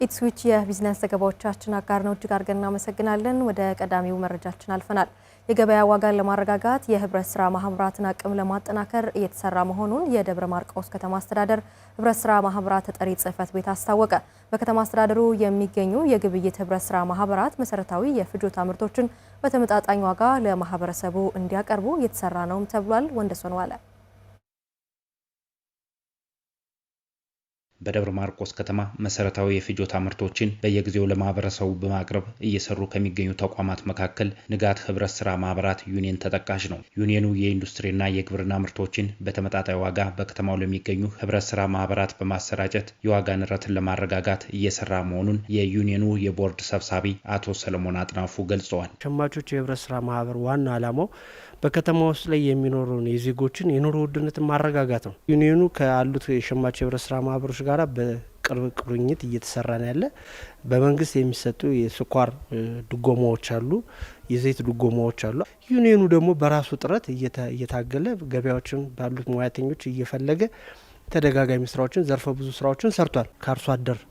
ኢትስዊች የቢዝነስ ዘገባዎቻችን አጋር ነው። እጅግ አድርገን እናመሰግናለን። ወደ ቀዳሚው መረጃችን አልፈናል። የገበያ ዋጋን ለማረጋጋት የህብረት ስራ ማህበራትን አቅም ለማጠናከር እየተሰራ መሆኑን የደብረ ማርቆስ ከተማ አስተዳደር ህብረት ስራ ማህበራት ተጠሪ ጽህፈት ቤት አስታወቀ። በከተማ አስተዳደሩ የሚገኙ የግብይት ህብረት ስራ ማህበራት መሰረታዊ የፍጆታ ምርቶችን በተመጣጣኝ ዋጋ ለማህበረሰቡ እንዲያቀርቡ እየተሰራ ነውም ተብሏል። ወንደሰን ዋለ በደብረ ማርቆስ ከተማ መሰረታዊ የፍጆታ ምርቶችን በየጊዜው ለማህበረሰቡ በማቅረብ እየሰሩ ከሚገኙ ተቋማት መካከል ንጋት ህብረት ስራ ማህበራት ዩኒየን ተጠቃሽ ነው። ዩኒየኑ የኢንዱስትሪና የግብርና ምርቶችን በተመጣጣኝ ዋጋ በከተማው ለሚገኙ ህብረት ስራ ማህበራት በማሰራጨት የዋጋ ንረትን ለማረጋጋት እየሰራ መሆኑን የዩኒየኑ የቦርድ ሰብሳቢ አቶ ሰለሞን አጥናፉ ገልጸዋል። ሸማቾች የህብረት ስራ ማህበር ዋና ዓላማው በከተማ ውስጥ ላይ የሚኖሩን የዜጎችን የኑሮ ውድነትን ማረጋጋት ነው። ዩኒየኑ ካሉት የሸማቾች የህብረት ስራ ማህበሮች ጋራ በቅርብ ቁርኝት እየተሰራ ነው ያለ። በመንግስት የሚሰጡ የስኳር ድጎማዎች አሉ፣ የዘይት ድጎማዎች አሉ። ዩኒየኑ ደግሞ በራሱ ጥረት እየታገለ ገበያዎችን ባሉት ሙያተኞች እየፈለገ ተደጋጋሚ ስራዎችን ዘርፈ ብዙ ስራዎችን ሰርቷል። ከአርሶ አደር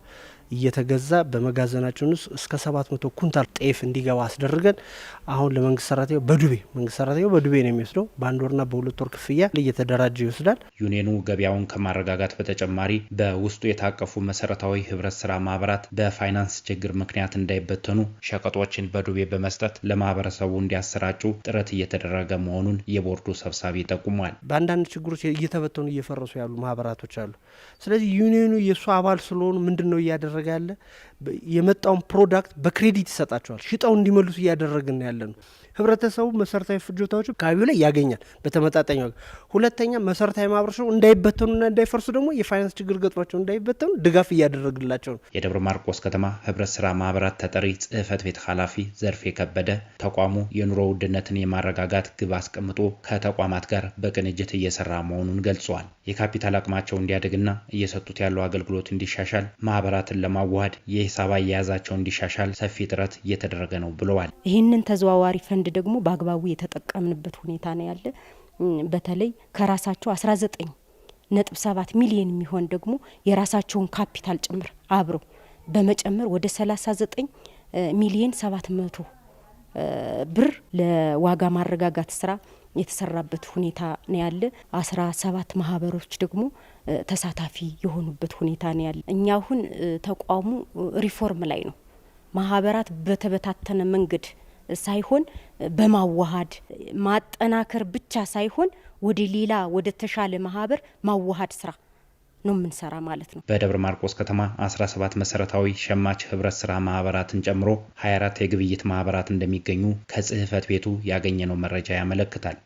እየተገዛ በመጋዘናችን ውስጥ እስከ 700 ኩንታል ጤፍ እንዲገባ አስደርገን አሁን ለመንግስት ሰራተኛው በዱቤ ነው የሚወስደው። በአንድ ወርና በሁለት ወር ክፍያ እየተደራጀ ይወስዳል። ዩኒየኑ ገበያውን ከማረጋጋት በተጨማሪ በውስጡ የታቀፉ መሰረታዊ ህብረት ስራ ማህበራት በፋይናንስ ችግር ምክንያት እንዳይበተኑ ሸቀጦችን በዱቤ በመስጠት ለማህበረሰቡ እንዲያሰራጩ ጥረት እየተደረገ መሆኑን የቦርዱ ሰብሳቢ ጠቁሟል። በአንዳንድ ችግሮች እየተበተኑ እየፈረሱ ያሉ ማህበራቶች አሉ። ስለዚህ ዩኒየኑ የእሱ አባል ስለሆኑ ምንድነው እያደረገ ያለ የመጣውን ፕሮዳክት በክሬዲት ይሰጣቸዋል። ሽጣው እንዲመልሱ እያደረግን ያለ ነው። ህብረተሰቡ መሰረታዊ ፍጆታዎች አካባቢው ላይ ያገኛል በተመጣጣኝ ዋጋ። ሁለተኛ መሰረታዊ ማህበረሰቡ እንዳይበተኑና እንዳይፈርሱ ደግሞ የፋይናንስ ችግር ገጥሟቸው እንዳይበተኑ ድጋፍ እያደረግላቸው ነው። የደብረ ማርቆስ ከተማ ህብረት ስራ ማህበራት ተጠሪ ጽህፈት ቤት ኃላፊ ዘርፌ ከበደ ተቋሙ የኑሮ ውድነትን የማረጋጋት ግብ አስቀምጦ ከተቋማት ጋር በቅንጅት እየሰራ መሆኑን ገልጸዋል። የካፒታል አቅማቸው እንዲያድግና እየሰጡት ያለው አገልግሎት እንዲሻሻል ማህበራትን ለማዋሃድ የሂሳብ አያያዛቸው እንዲሻሻል ሰፊ ጥረት እየተደረገ ነው ብለዋል። ይህንን ተዘዋዋሪ ፈንድ ደግሞ በአግባቡ የተጠቀምንበት ሁኔታ ነው ያለ። በተለይ ከራሳቸው 19.7 ሚሊዮን የሚሆን ደግሞ የራሳቸውን ካፒታል ጭምር አብረው በመጨመር ወደ 39 ሚሊዮን 700 ብር ለዋጋ ማረጋጋት ስራ የተሰራበት ሁኔታ ነው ያለ። 17 ማህበሮች ደግሞ ተሳታፊ የሆኑበት ሁኔታ ነው ያለ። እኛ አሁን ተቋሙ ሪፎርም ላይ ነው። ማህበራት በተበታተነ መንገድ ሳይሆን በማዋሃድ ማጠናከር ብቻ ሳይሆን ወደ ሌላ ወደ ተሻለ ማህበር ማዋሃድ ስራ ነው የምንሰራ ማለት ነው። በደብረ ማርቆስ ከተማ 17 መሰረታዊ ሸማች ህብረት ስራ ማህበራትን ጨምሮ 24 የግብይት ማህበራት እንደሚገኙ ከጽህፈት ቤቱ ያገኘነው መረጃ ያመለክታል።